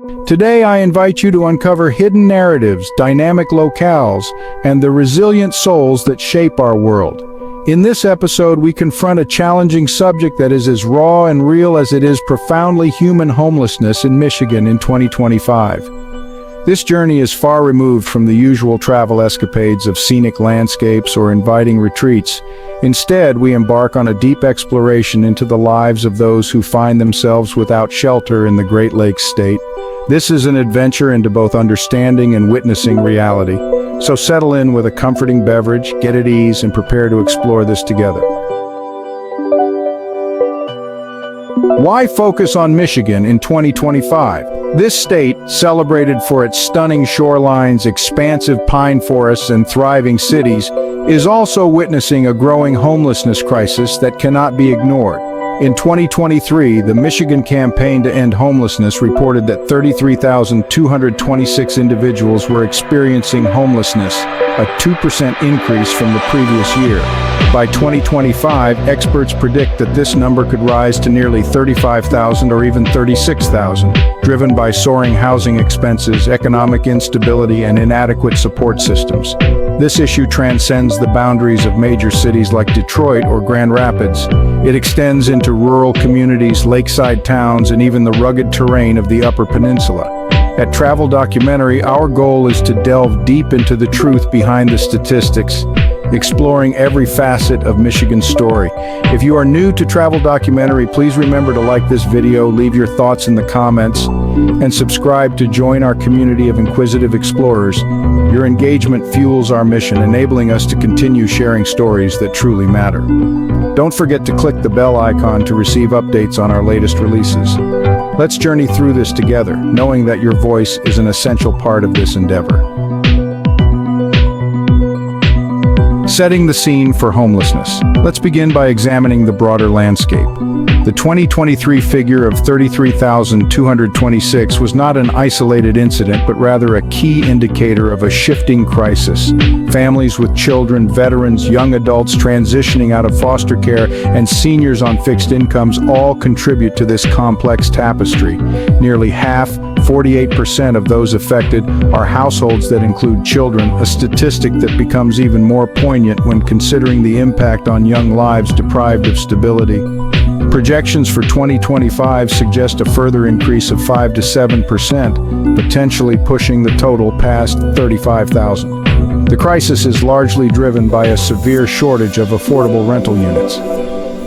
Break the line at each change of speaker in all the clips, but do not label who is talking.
Today I invite you to uncover hidden narratives, dynamic locales, and the resilient souls that shape our world. In this episode, we confront a challenging subject that is as raw and real as it is profoundly human: homelessness in Michigan in 2025. This journey is far removed from the usual travel escapades of scenic landscapes or inviting retreats. Instead, we embark on a deep exploration into the lives of those who find themselves without shelter in the Great Lakes state. This is an adventure into both understanding and witnessing reality. So settle in with a comforting beverage, get at ease, and prepare to explore this together. Why focus on Michigan in 2025? This state, celebrated for its stunning shorelines, expansive pine forests, and thriving cities, is also witnessing a growing homelessness crisis that cannot be ignored. In 2023, the Michigan Campaign to End Homelessness reported that 33,226 individuals were experiencing homelessness, a 2% increase from the previous year. By 2025, experts predict that this number could rise to nearly 35,000 or even 36,000, driven by soaring housing expenses, economic instability, and inadequate support systems. This issue transcends the boundaries of major cities like Detroit or Grand Rapids. It extends into rural communities, lakeside towns, and even the rugged terrain of the Upper Peninsula. At Travel Documentary, our goal is to delve deep into the truth behind the statistics, exploring every facet of Michigan's story. If you are new to Travel Documentary, please remember to like this video, leave your thoughts in the comments, and subscribe to join our community of inquisitive explorers. Your engagement fuels our mission, enabling us to continue sharing stories that truly matter. Don't forget to click the bell icon to receive updates on our latest releases. Let's journey through this together, knowing that your voice is an essential part of this endeavor. Setting the scene for homelessness. Let's begin by examining the broader landscape. The 2023 figure of 33,226 was not an isolated incident, but rather a key indicator of a shifting crisis. Families with children, veterans, young adults transitioning out of foster care, and seniors on fixed incomes all contribute to this complex tapestry. Nearly half, 48% of those affected, are households that include children, a statistic that becomes even more poignant when considering the impact on young lives deprived of stability. Projections for 2025 suggest a further increase of 5 to 7%, potentially pushing the total past 35,000. The crisis is largely driven by a severe shortage of affordable rental units.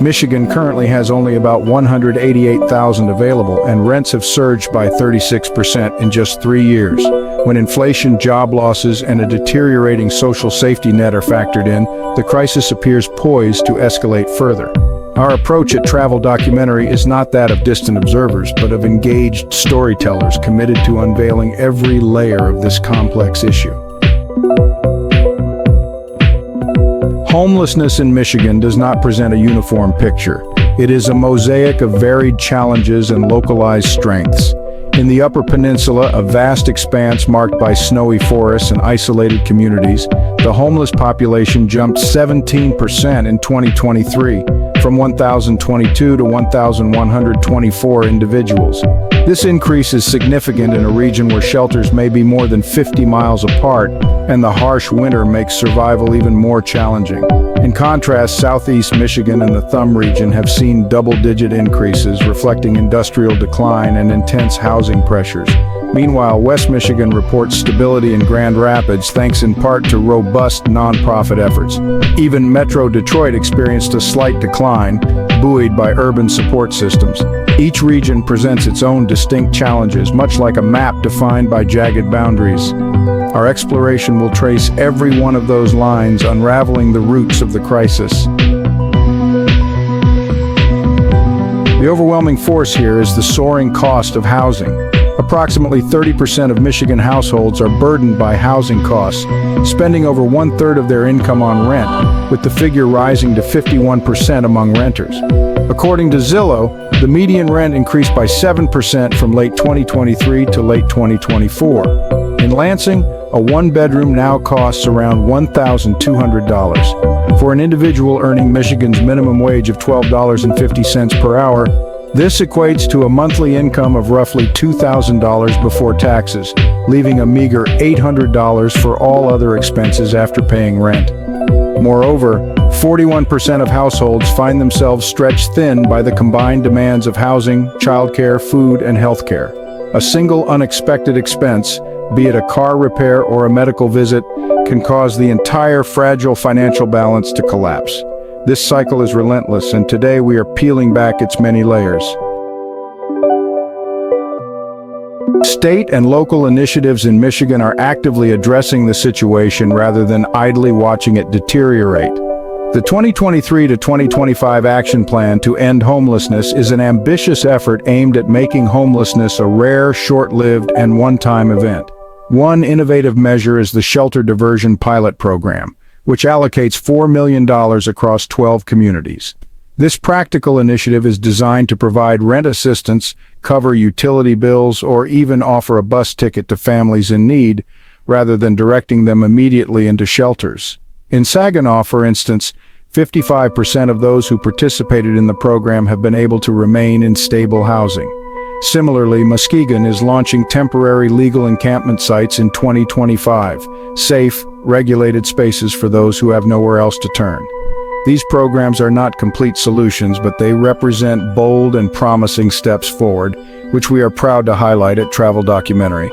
Michigan currently has only about 188,000 available, and rents have surged by 36% in just 3 years. When inflation, job losses, and a deteriorating social safety net are factored in, the crisis appears poised to escalate further. Our approach at Travel Documentary is not that of distant observers, but of engaged storytellers committed to unveiling every layer of this complex issue. Homelessness in Michigan does not present a uniform picture. It is a mosaic of varied challenges and localized strengths. In the Upper Peninsula, a vast expanse marked by snowy forests and isolated communities, the homeless population jumped 17% in 2023, from 1,022 to 1,124 individuals. This increase is significant in a region where shelters may be more than 50 miles apart, and the harsh winter makes survival even more challenging. In contrast, Southeast Michigan and the Thumb region have seen double-digit increases, reflecting industrial decline and intense housing pressures. Meanwhile, West Michigan reports stability in Grand Rapids thanks in part to robust nonprofit efforts. Even Metro Detroit experienced a slight decline, buoyed by urban support systems. Each region presents its own distinct challenges, much like a map defined by jagged boundaries. Our exploration will trace every one of those lines, unraveling the roots of the crisis. The overwhelming force here is the soaring cost of housing. Approximately 30% of Michigan households are burdened by housing costs, spending over 1/3 of their income on rent, with the figure rising to 51% among renters. According to Zillow, the median rent increased by 7% from late 2023 to late 2024. In Lansing, a one-bedroom now costs around $1,200. For an individual earning Michigan's minimum wage of $12.50 per hour, This equates to a monthly income of roughly $2,000 before taxes, leaving a meager $800 for all other expenses after paying rent. Moreover, 41% of households find themselves stretched thin by the combined demands of housing, childcare, food, and healthcare. A single unexpected expense, be it a car repair or a medical visit, can cause the entire fragile financial balance to collapse. This cycle is relentless, and today we are peeling back its many layers. State and local initiatives in Michigan are actively addressing the situation rather than idly watching it deteriorate. The 2023 to 2025 Action Plan to End Homelessness is an ambitious effort aimed at making homelessness a rare, short-lived, and one-time event. One innovative measure is the Shelter Diversion Pilot Program, which allocates $4 million across 12 communities. This practical initiative is designed to provide rent assistance, cover utility bills, or even offer a bus ticket to families in need, rather than directing them immediately into shelters. In Saginaw, for instance, 55% of those who participated in the program have been able to remain in stable housing. Similarly, Muskegon is launching temporary legal encampment sites in 2025, safe, regulated spaces for those who have nowhere else to turn. These programs are not complete solutions, but they represent bold and promising steps forward, which we are proud to highlight at Travel Documentary.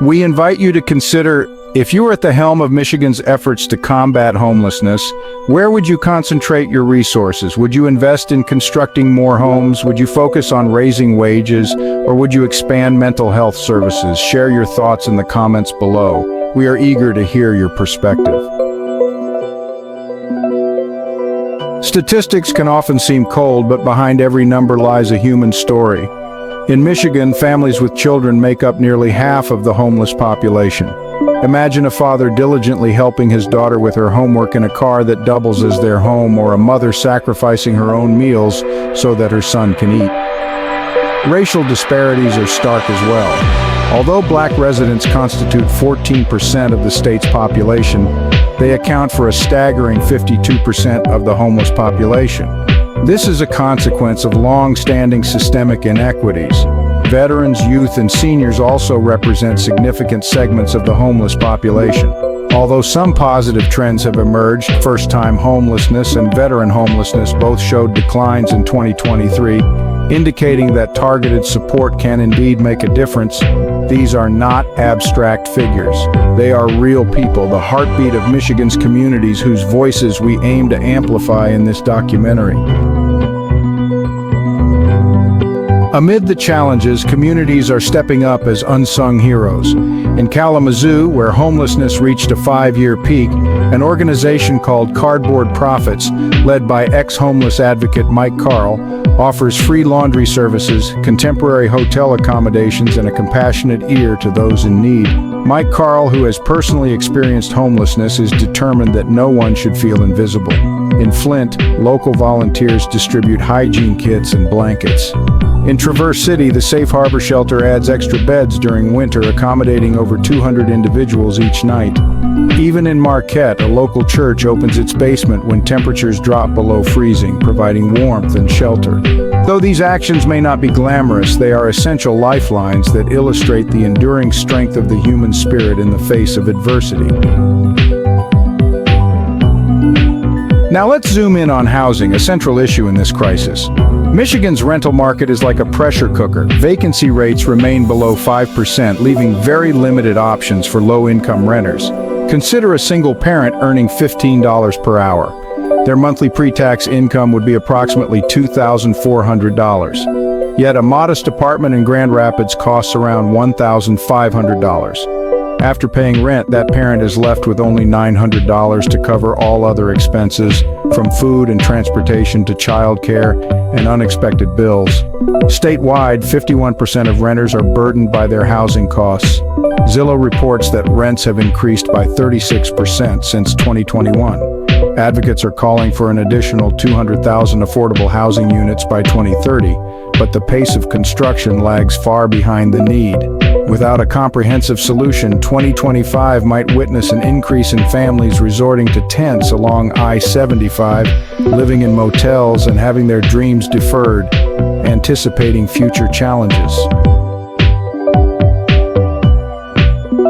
We invite you to consider, if you are at the helm of Michigan's efforts to combat homelessness, where would you concentrate your resources? Would you invest in constructing more homes? Would you focus on raising wages? Or would you expand mental health services? Share your thoughts in the comments below. We are eager to hear your perspective. Statistics can often seem cold, but behind every number lies a human story. In Michigan, families with children make up nearly half of the homeless population. Imagine a father diligently helping his daughter with her homework in a car that doubles as their home, or a mother sacrificing her own meals so that her son can eat. Racial disparities are stark as well. Although black residents constitute 14% of the state's population, they account for a staggering 52% of the homeless population. This is a consequence of long-standing systemic inequities. Veterans, youth, and seniors also represent significant segments of the homeless population. Although some positive trends have emerged, first-time homelessness and veteran homelessness both showed declines in 2023, indicating that targeted support can indeed make a difference. These are not abstract figures. They are real people, the heartbeat of Michigan's communities, whose voices we aim to amplify in this documentary. Amid the challenges, communities are stepping up as unsung heroes. In Kalamazoo, where homelessness reached a 5-year peak, an organization called Cardboard Profits, led by ex-homeless advocate Mike Carl, offers free laundry services, contemporary hotel accommodations, and a compassionate ear to those in need. Mike Carl, who has personally experienced homelessness, is determined that no one should feel invisible. In Flint, local volunteers distribute hygiene kits and blankets. In Traverse City, the Safe Harbor Shelter adds extra beds during winter, accommodating over 200 individuals each night. Even in Marquette, a local church opens its basement when temperatures drop below freezing, providing warmth and shelter. Though these actions may not be glamorous, they are essential lifelines that illustrate the enduring strength of the human spirit in the face of adversity. Now let's zoom in on housing, a central issue in this crisis. Michigan's rental market is like a pressure cooker. Vacancy rates remain below 5%, leaving very limited options for low-income renters. Consider a single parent earning $15 per hour. Their monthly pre-tax income would be approximately $2,400. Yet a modest apartment in Grand Rapids costs around $1,500. After paying rent, that parent is left with only $900 to cover all other expenses, from food and transportation to childcare and unexpected bills. Statewide, 51% of renters are burdened by their housing costs. Zillow reports that rents have increased by 36% since 2021. Advocates are calling for an additional 200,000 affordable housing units by 2030, but the pace of construction lags far behind the need. Without a comprehensive solution, 2025 might witness an increase in families resorting to tents along I-75, living in motels and having their dreams deferred, anticipating future challenges.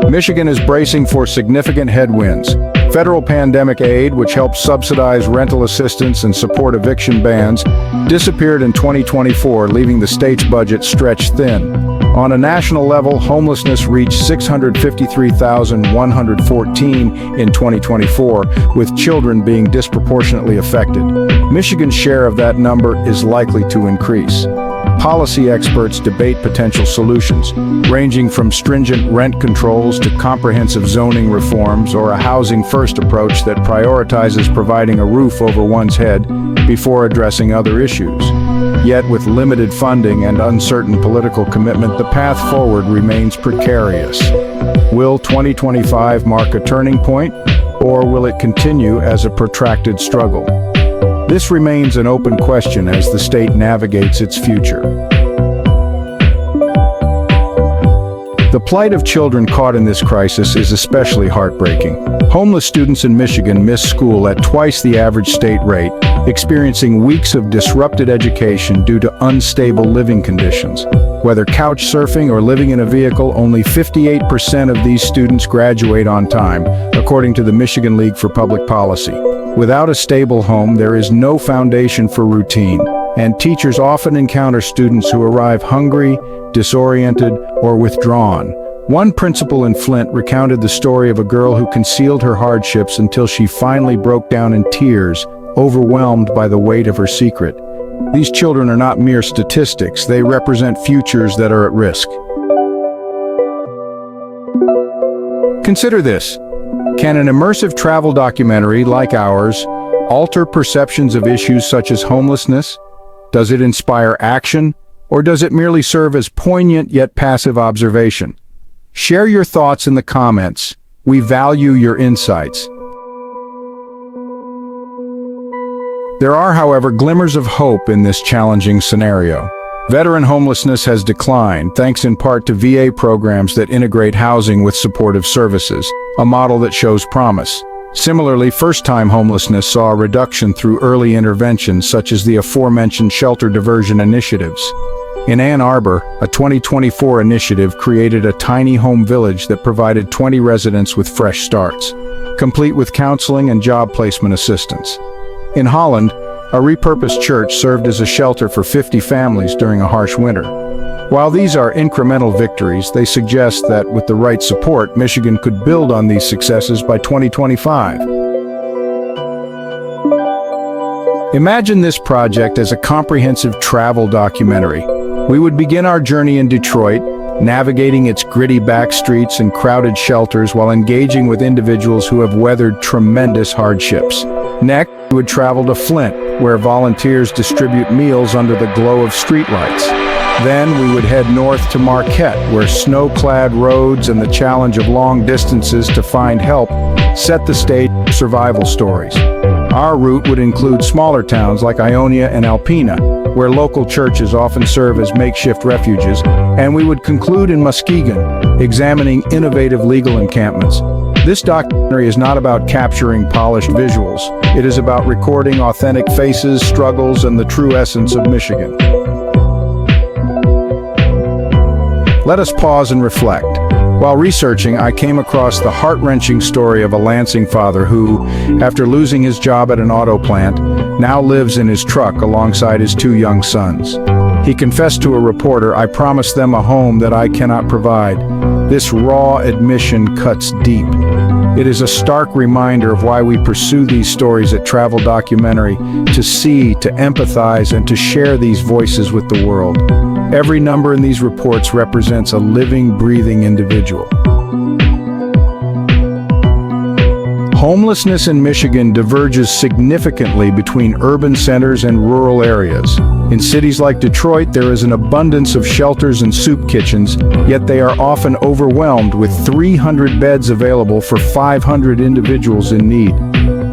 Michigan is bracing for significant headwinds. Federal pandemic aid, which helps subsidize rental assistance and support eviction bans, disappeared in 2024, leaving the state's budget stretched thin. On a national level, homelessness reached 653,114 in 2024, with children being disproportionately affected. Michigan's share of that number is likely to increase. Policy experts debate potential solutions, ranging from stringent rent controls to comprehensive zoning reforms or a housing-first approach that prioritizes providing a roof over one's head before addressing other issues. Yet with limited funding and uncertain political commitment, the path forward remains precarious. Will 2025 mark a turning point, or will it continue as a protracted struggle? This remains an open question as the state navigates its future. The plight of children caught in this crisis is especially heartbreaking. Homeless students in Michigan miss school at twice the average state rate, experiencing weeks of disrupted education due to unstable living conditions. Whether couch surfing or living in a vehicle, only 58% of these students graduate on time, according to the Michigan League for Public Policy. Without a stable home, there is no foundation for routine, and teachers often encounter students who arrive hungry, disoriented, or withdrawn. One principal in Flint recounted the story of a girl who concealed her hardships until she finally broke down in tears, overwhelmed by the weight of her secret. These children are not mere statistics, they represent futures that are at risk. Consider this. Can an immersive travel documentary like ours alter perceptions of issues such as homelessness? Does it inspire action, or does it merely serve as poignant yet passive observation? Share your thoughts in the comments. We value your insights. There are, however, glimmers of hope in this challenging scenario. Veteran homelessness has declined, thanks in part to VA programs that integrate housing with supportive services, a model that shows promise. Similarly, first-time homelessness saw a reduction through early interventions such as the aforementioned shelter diversion initiatives. In Ann Arbor, a 2024 initiative created a tiny home village that provided 20 residents with fresh starts, complete with counseling and job placement assistance. In Holland, a repurposed church served as a shelter for 50 families during a harsh winter. While these are incremental victories, they suggest that with the right support, Michigan could build on these successes by 2025. Imagine this project as a comprehensive travel documentary. We would begin our journey in Detroit, navigating its gritty back streets and crowded shelters while engaging with individuals who have weathered tremendous hardships. Next, we would travel to Flint, where volunteers distribute meals under the glow of streetlights. Then we would head north to Marquette, where snow-clad roads and the challenge of long distances to find help set the stage for survival stories. Our route would include smaller towns like Ionia and Alpena, where local churches often serve as makeshift refuges, and we would conclude in Muskegon, examining innovative legal encampments. This documentary is not about capturing polished visuals. It is about recording authentic faces, struggles, and the true essence of Michigan. Let us pause and reflect. While researching, I came across the heart-wrenching story of a Lansing father who, after losing his job at an auto plant, now lives in his truck alongside his two young sons. He confessed to a reporter, "I promised them a home that I cannot provide." This raw admission cuts deep. It is a stark reminder of why we pursue these stories at Travel Documentary, to see, to empathize, and to share these voices with the world. Every number in these reports represents a living, breathing individual. Homelessness in Michigan diverges significantly between urban centers and rural areas. In cities like Detroit, there is an abundance of shelters and soup kitchens, yet they are often overwhelmed with 300 beds available for 500 individuals in need.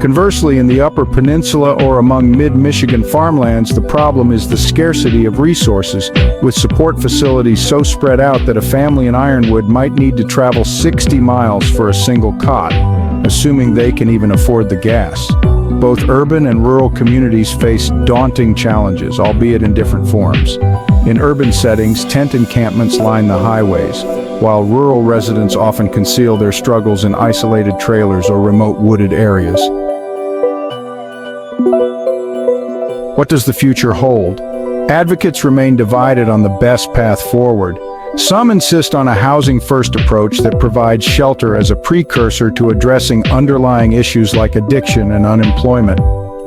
Conversely, in the Upper Peninsula or among mid-Michigan farmlands, the problem is the scarcity of resources, with support facilities so spread out that a family in Ironwood might need to travel 60 miles for a single cot, assuming they can even afford the gas. Both urban and rural communities face daunting challenges, albeit in different forms. In urban settings, tent encampments line the highways, while rural residents often conceal their struggles in isolated trailers or remote wooded areas. What does the future hold? Advocates remain divided on the best path forward. Some insist on a housing-first approach that provides shelter as a precursor to addressing underlying issues like addiction and unemployment.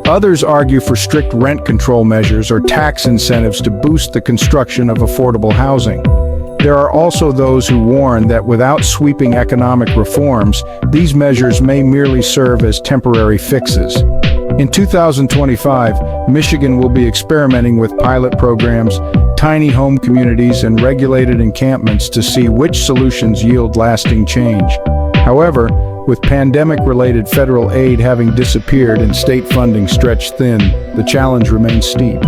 Others argue for strict rent control measures or tax incentives to boost the construction of affordable housing. There are also those who warn that without sweeping economic reforms, these measures may merely serve as temporary fixes. In 2025, Michigan will be experimenting with pilot programs, tiny home communities, and regulated encampments to see which solutions yield lasting change. However, with pandemic-related federal aid having disappeared and state funding stretched thin, the challenge remains steep.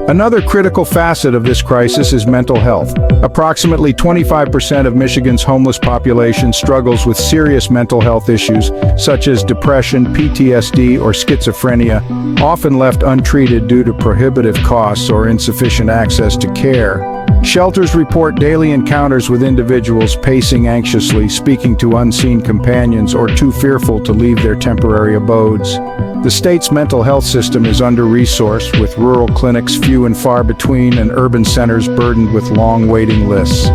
Another critical facet of this crisis is mental health. Approximately 25% of Michigan's homeless population struggles with serious mental health issues, such as depression, PTSD, or schizophrenia, often left untreated due to prohibitive costs or insufficient access to care. Shelters report daily encounters with individuals pacing anxiously, speaking to unseen companions, or too fearful to leave their temporary abodes. The state's mental health system is under-resourced, with rural clinics few and far between and urban centers burdened with long waiting lists.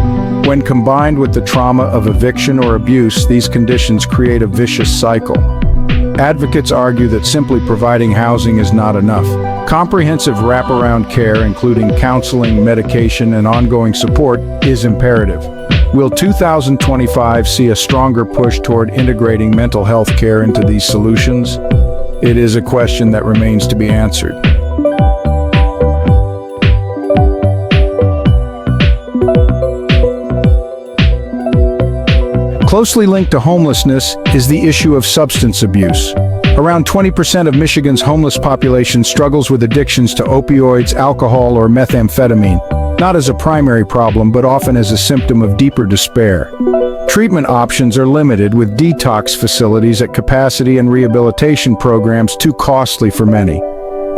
When combined with the trauma of eviction or abuse, these conditions create a vicious cycle. Advocates argue that simply providing housing is not enough. Comprehensive wraparound care, including counseling, medication, and ongoing support, is imperative. Will 2025 see a stronger push toward integrating mental health care into these solutions? It is a question that remains to be answered. Closely linked to homelessness is the issue of substance abuse. Around 20% of Michigan's homeless population struggles with addictions to opioids, alcohol, or methamphetamine, not as a primary problem, but often as a symptom of deeper despair. Treatment options are limited, with detox facilities at capacity and rehabilitation programs too costly for many.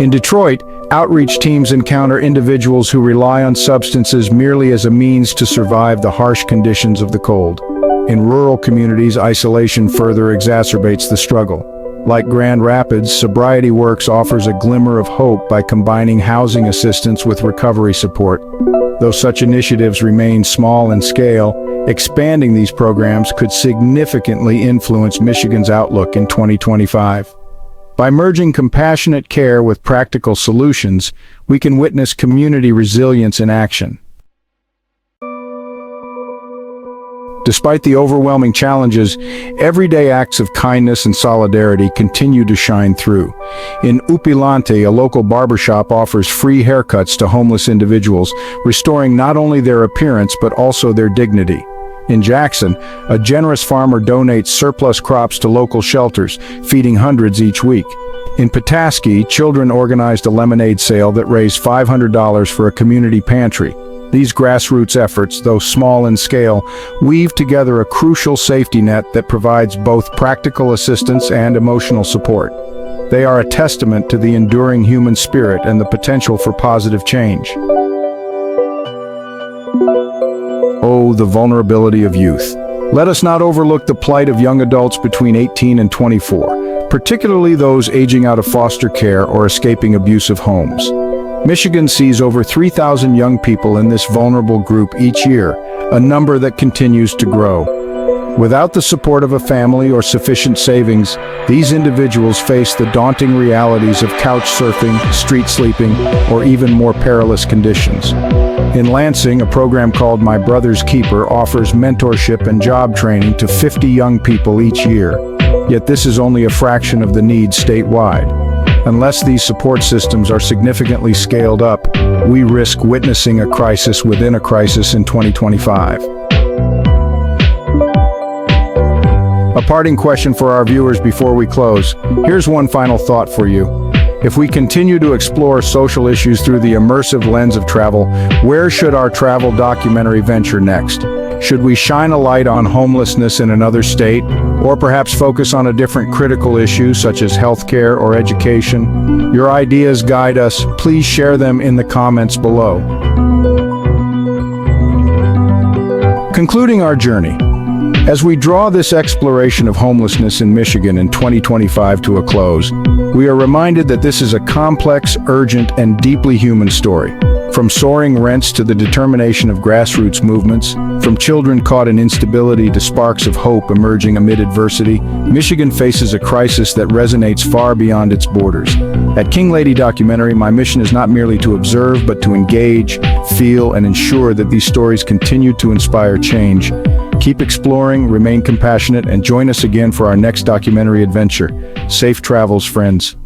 In Detroit, outreach teams encounter individuals who rely on substances merely as a means to survive the harsh conditions of the cold. In rural communities, isolation further exacerbates the struggle. Like Grand Rapids, Sobriety Works offers a glimmer of hope by combining housing assistance with recovery support. Though such initiatives remain small in scale, expanding these programs could significantly influence Michigan's outlook in 2025. By merging compassionate care with practical solutions, we can witness community resilience in action. Despite the overwhelming challenges, everyday acts of kindness and solidarity continue to shine through. In Upilante, a local barbershop offers free haircuts to homeless individuals, restoring not only their appearance but also their dignity. In Jackson, a generous farmer donates surplus crops to local shelters, feeding hundreds each week. In Petoskey, children organized a lemonade sale that raised $500 for a community pantry. These grassroots efforts, though small in scale, weave together a crucial safety net that provides both practical assistance and emotional support. They are a testament to the enduring human spirit and the potential for positive change. Oh, the vulnerability of youth. Let us not overlook the plight of young adults between 18 and 24, particularly those aging out of foster care or escaping abusive homes. Michigan sees over 3,000 young people in this vulnerable group each year, a number that continues to grow. Without the support of a family or sufficient savings, these individuals face the daunting realities of couch surfing, street sleeping, or even more perilous conditions. In Lansing, a program called My Brother's Keeper offers mentorship and job training to 50 young people each year. Yet this is only a fraction of the needs statewide. Unless these support systems are significantly scaled up, we risk witnessing a crisis within a crisis in 2025. A parting question for our viewers before we close. Here's one final thought for you. If we continue to explore social issues through the immersive lens of travel, where should our travel documentary venture next? Should we shine a light on homelessness in another state, or perhaps focus on a different critical issue such as healthcare or education? Your ideas guide us. Please share them in the comments below. Concluding our journey, as we draw this exploration of homelessness in Michigan in 2025 to a close, we are reminded that this is a complex, urgent, and deeply human story. From soaring rents to the determination of grassroots movements, from children caught in instability to sparks of hope emerging amid adversity, Michigan faces a crisis that resonates far beyond its borders. At King Lady Documentary, my mission is not merely to observe, but to engage, feel, and ensure that these stories continue to inspire change. Keep exploring, remain compassionate, and join us again for our next documentary adventure. Safe travels, friends.